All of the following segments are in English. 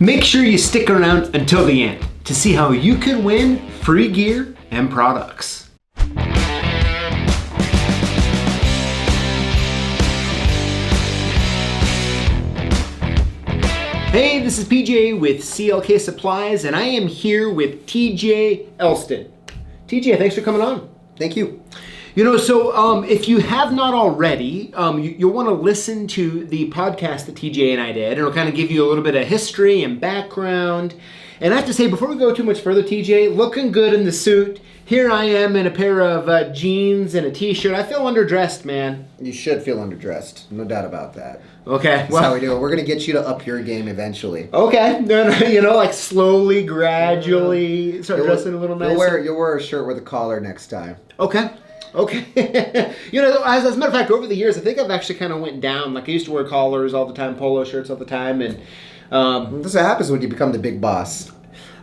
Make sure you stick around until the end to see how you can win free gear and products. Hey, this is PJ with CLK Supplies, and I am here with TJ Elston. TJ, thanks for coming on. Thank you. So if you have not already, you'll want to listen to the podcast that TJ and I did. It'll kind of give you a little bit of history and background. And I have to say, before we go too much further, TJ, looking good in the suit. Here I am in a pair of jeans and a t-shirt. I feel underdressed, man. You should feel underdressed. No doubt about that. Okay. That's how we do it. We're going to get you to up your game eventually. Okay. Like slowly, gradually start dressing a little nicer. You'll wear a shirt with a collar next time. Okay. As a matter of fact, over the years, I think I've actually kind of went down. Like I used to wear collars all the time, polo shirts all the time, and this happens when you become the big boss.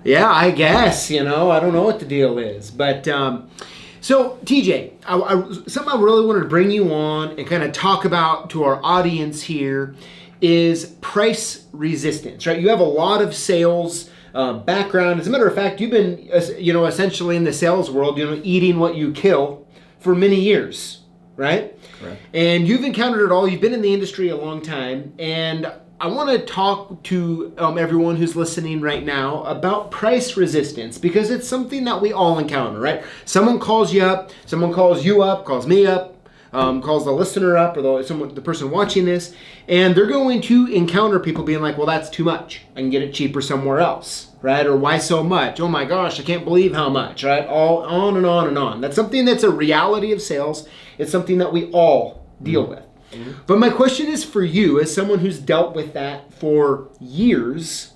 Yeah, I guess. I don't know what the deal is, but so TJ, something I really wanted to bring you on and kind of talk about to our audience here is price resistance. Right? You have a lot of sales background. As a matter of fact, you've been essentially in the sales world, eating what you kill for many years, right? Correct. And you've encountered it all. You've been in the industry a long time. And I want to talk to everyone who's listening right now about price resistance, because it's something that we all encounter, right? Someone calls you up, someone calls you up, calls me up, calls the listener up, or the person watching this, and they're going to encounter people being like, well, that's too much. I can get it cheaper somewhere else, right? Or why so much? Oh my gosh, I can't believe how much, right? All on and on and on. That's something that's a reality of sales. It's something that we all deal with. Mm-hmm. But my question is for you, as someone who's dealt with that for years,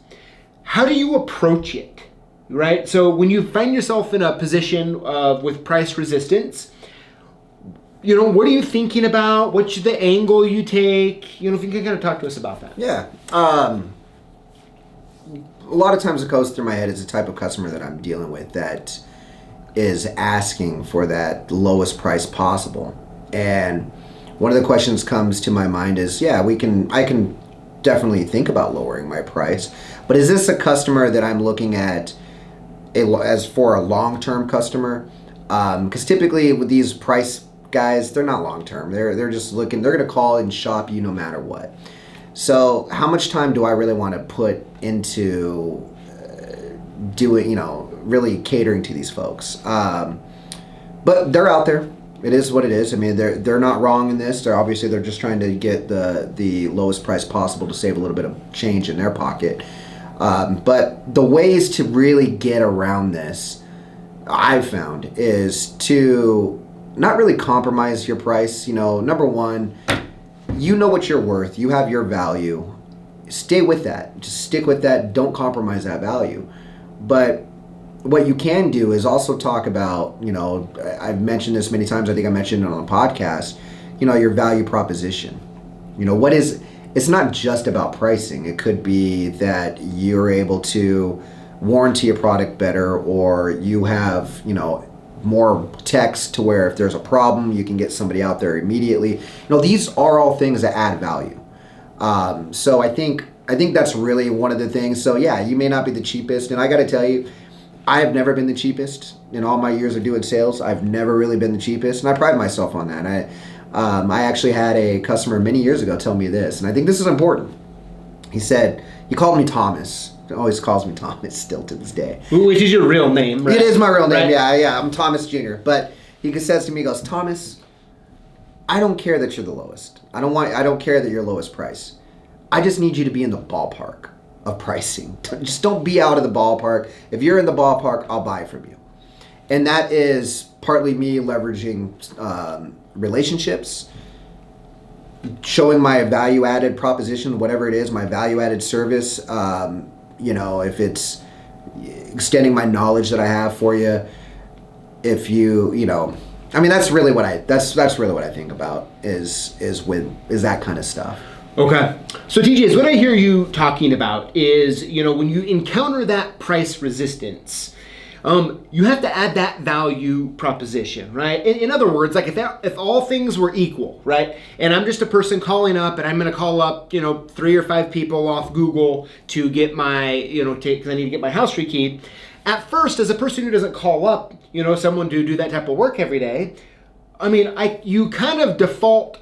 how do you approach it, right? So when you find yourself in a position with price resistance, what are you thinking about? What's the angle you take? If you can kind of talk to us about that. Yeah. A lot of times it goes through my head is the type of customer that I'm dealing with that is asking for that lowest price possible. And one of the questions comes to my mind is, I can definitely think about lowering my price, but is this a customer that I'm looking at as for a long-term customer? Because typically with these price guys, they're not long-term. They're just looking, they're going to call and shop you no matter what. So how much time do I really want to put into doing, really catering to these folks? But they're out there. It is what it is. I mean, they're not wrong in this. They're just trying to get the lowest price possible to save a little bit of change in their pocket. But the ways to really get around this, I've found, is to not really compromise your price. Number one, you know what you're worth. You have your value. Stay with that. Just stick with that. Don't compromise that value. But what you can do is also talk about, I've mentioned this many times. I think I mentioned it on a podcast, your value proposition. It's not just about pricing. It could be that you're able to warranty a product better, or you have, more text to where if there's a problem, you can get somebody out there immediately. These are all things that add value. So I think that's really one of the things. So you may not be the cheapest, and I got to tell you, I have never been the cheapest in all my years of doing sales. I've never really been the cheapest, and I pride myself on that. I actually had a customer many years ago tell me this, and I think this is important. He called me Thomas. He always calls me Thomas still to this day. Which is your real name, right? It is my real name, right? Yeah. I'm Thomas Jr. But he says to me, he goes, Thomas, I don't care that you're the lowest. I don't care that you're lowest price. I just need you to be in the ballpark of pricing. Just don't be out of the ballpark. If you're in the ballpark, I'll buy from you. And that is partly me leveraging relationships, showing my value-added proposition, whatever it is, my value-added service. If it's extending my knowledge that I have for you, if that's really what I think about is that kind of stuff. Okay. So TJ, what I hear you talking about is, when you encounter that price resistance, You have to add that value proposition, right? In other words, like if all things were equal, right? And I'm just a person calling up, and I'm going to call up, 3 or 5 people off Google to get my, because I need to get my house rekeyed. At first, as a person who doesn't call up, someone to do that type of work every day, you kind of default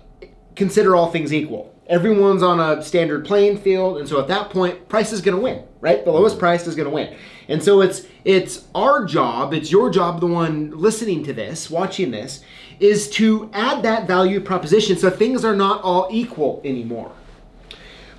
consider all things equal. Everyone's on a standard playing field, and so at that point, price is going to win, right? The lowest price is going to win. And so it's our job, it's your job, the one listening to this, watching this, is to add that value proposition so things are not all equal anymore.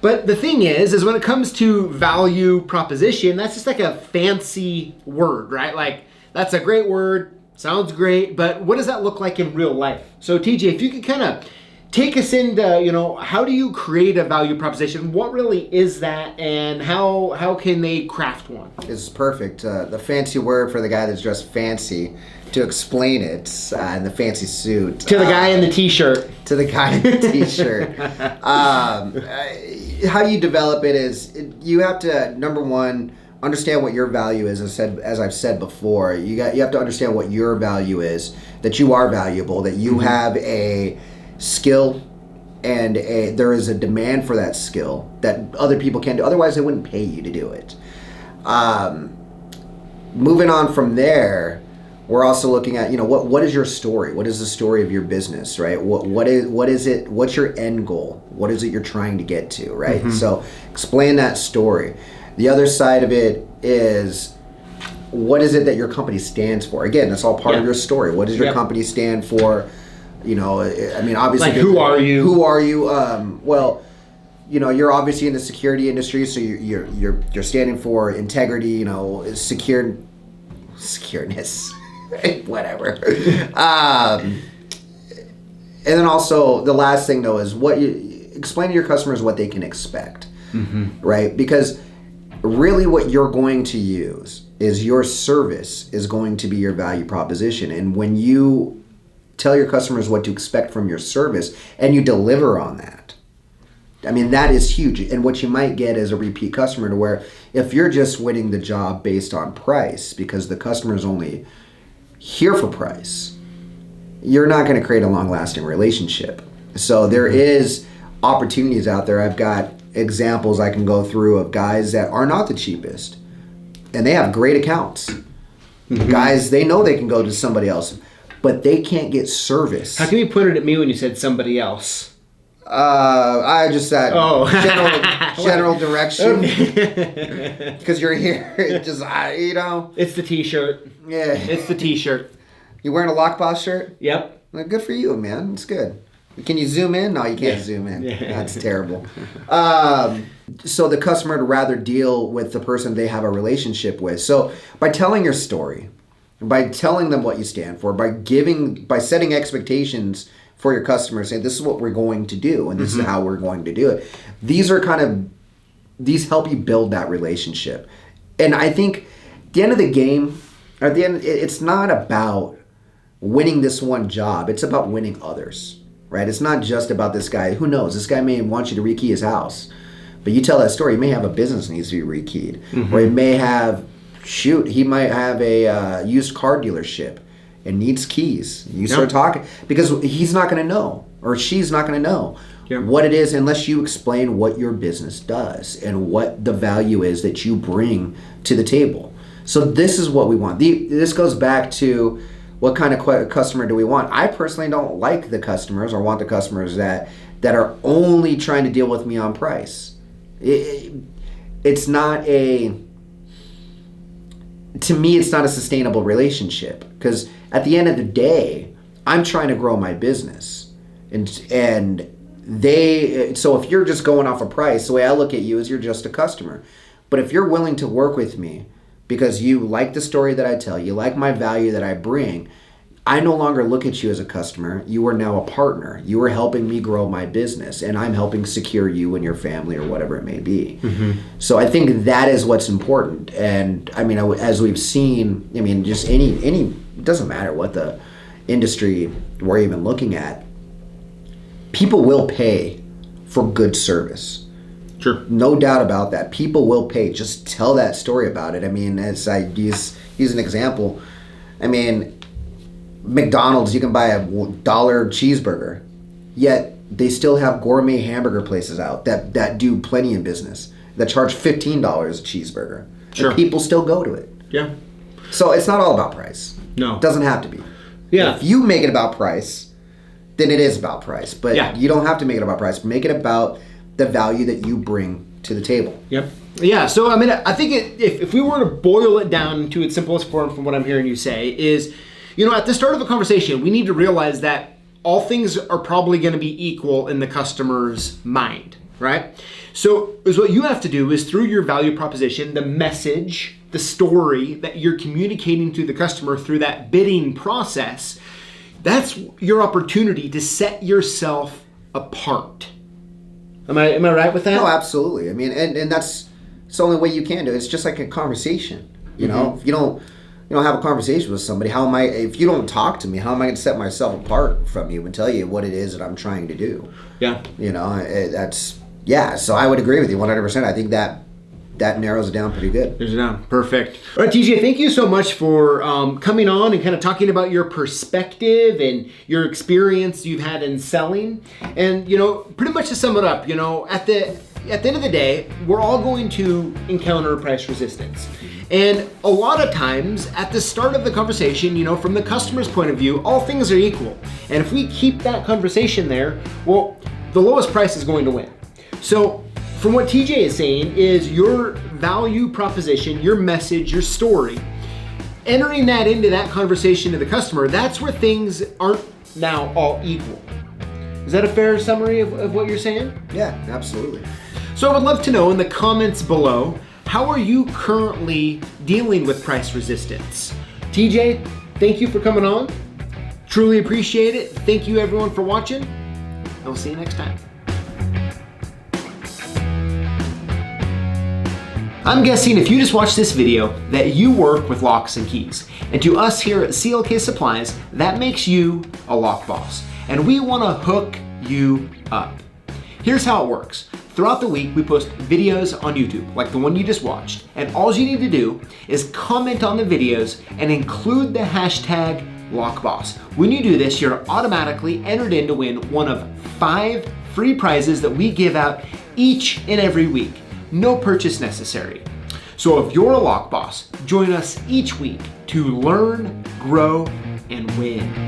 But the thing is when it comes to value proposition, that's just like a fancy word, right? Like, that's a great word, sounds great, but what does that look like in real life? So TJ, if you could kind of take us into, how do you create a value proposition? What really is that, and how can they craft one? This is perfect. The fancy word for the guy that's dressed fancy to explain it in the fancy suit. To the guy in the t-shirt. To the guy in the t-shirt. How you develop it is you have to, number one, understand what your value is. As I've said before, you have to understand what your value is, that you are valuable, that you have a skill, and there is a demand for that skill that other people can do. Otherwise, they wouldn't pay you to do it. Moving on from there, we're also looking at what is your story? What is the story of your business, right? What is it? What's your end goal? What is it you're trying to get to, right? Mm-hmm. So explain that story. The other side of it is, what is it that your company stands for? Again, that's all part of your story. What does your company stand for? Obviously, like, who are you? Who are you? Well, you're obviously in the security industry, so you're standing for integrity. Secureness, whatever. And then also the last thing though is explain to your customers what they can expect, right? Because really, what you're going to use is your service is going to be your value proposition, and when you tell your customers what to expect from your service and you deliver on that, that is huge. And what you might get is a repeat customer, to where if you're just winning the job based on price because the customer's only here for price, you're not going to create a long-lasting relationship. So there is opportunities out there. I've got examples I can go through of guys that are not the cheapest and they have great accounts. Guys, they know they can go to somebody else, but they can't get service. How come you pointed at me when you said somebody else? I just said general direction. Because you're here. It's the t-shirt. Yeah. It's the t-shirt. You wearing a Lockboss shirt? Yep. Well, good for you, man. It's good. Can you zoom in? No, you can't zoom in. Yeah. That's terrible. So the customer would rather deal with the person they have a relationship with. So by telling your story, by telling them what you stand for, by setting expectations for your customers, saying this is what we're going to do and this is how we're going to do it. These help you build that relationship. And I think at the end of the game, it's not about winning this one job. It's about winning others, right? It's not just about this guy. Who knows? This guy may want you to rekey his house, but you tell that story. He may have a business that needs to be rekeyed, or he may have, he might have a used car dealership and needs keys. You start talking, because he's not going to know, or she's not going to know what it is unless you explain what your business does and what the value is that you bring to the table. So this is what we want. This goes back to what kind of customer do we want. I personally don't like the customers, or want the customers that are only trying to deal with me on price. It's not to me, it's not a sustainable relationship, because at the end of the day, I'm trying to grow my business, so if you're just going off a price, the way I look at you is you're just a customer. But if you're willing to work with me because you like the story that I tell, you like my value that I bring, I no longer look at you as a customer. You are now a partner. You are helping me grow my business, and I'm helping secure you and your family, or whatever it may be. So I think that is what's important. And as we've seen, just any, it doesn't matter what the industry we're even looking at, people will pay for good service. Sure. No doubt about that. People will pay. Just tell that story about it. I mean, as I use an example, I mean, McDonald's, you can buy a $1 cheeseburger, yet they still have gourmet hamburger places out that do plenty in business, that charge $15 a cheeseburger. Sure. And people still go to it. Yeah. So it's not all about price. No. It doesn't have to be. Yeah. If you make it about price, then it is about price. But Yeah. you don't have to make it about price. Make it about the value that you bring to the table. Yep. Yeah. So I mean, I think if we were to boil it down to its simplest form, from what I'm hearing you say, is, at the start of a conversation, we need to realize that all things are probably going to be equal in the customer's mind, right? So what you have to do is, through your value proposition, the message, the story that you're communicating to the customer through that bidding process, that's your opportunity to set yourself apart. Am I right with that? No, absolutely. I mean, and that's the only way you can do it. It's just like a conversation. You know, if you don't have a conversation with somebody, if you don't talk to me, how am I going to set myself apart from you and tell you what it is that I'm trying to do? Yeah. So I would agree with you 100%. I think that narrows it down pretty good. Narrows it down. Perfect. All right, TJ, thank you so much for coming on and kind of talking about your perspective and your experience you've had in selling. And, pretty much to sum it up, at the end of the day, we're all going to encounter price resistance. And a lot of times, at the start of the conversation, from the customer's point of view, all things are equal. And if we keep that conversation there, well, the lowest price is going to win. So from what TJ is saying is your value proposition, your message, your story, entering that into that conversation to the customer, that's where things aren't now all equal. Is that a fair summary of what you're saying? Yeah, absolutely. So I would love to know in the comments below, how are you currently dealing with price resistance? TJ, thank you for coming on. Truly appreciate it. Thank you everyone for watching. And we'll see you next time. I'm guessing if you just watched this video that you work with locks and keys. And to us here at CLK Supplies, that makes you a lock boss. And we want to hook you up. Here's how it works. Throughout the week, we post videos on YouTube, like the one you just watched. And all you need to do is comment on the videos and include the hashtag LockBoss. When you do this, you're automatically entered in to win one of 5 free prizes that we give out each and every week. No purchase necessary. So if you're a lock boss, join us each week to learn, grow, and win.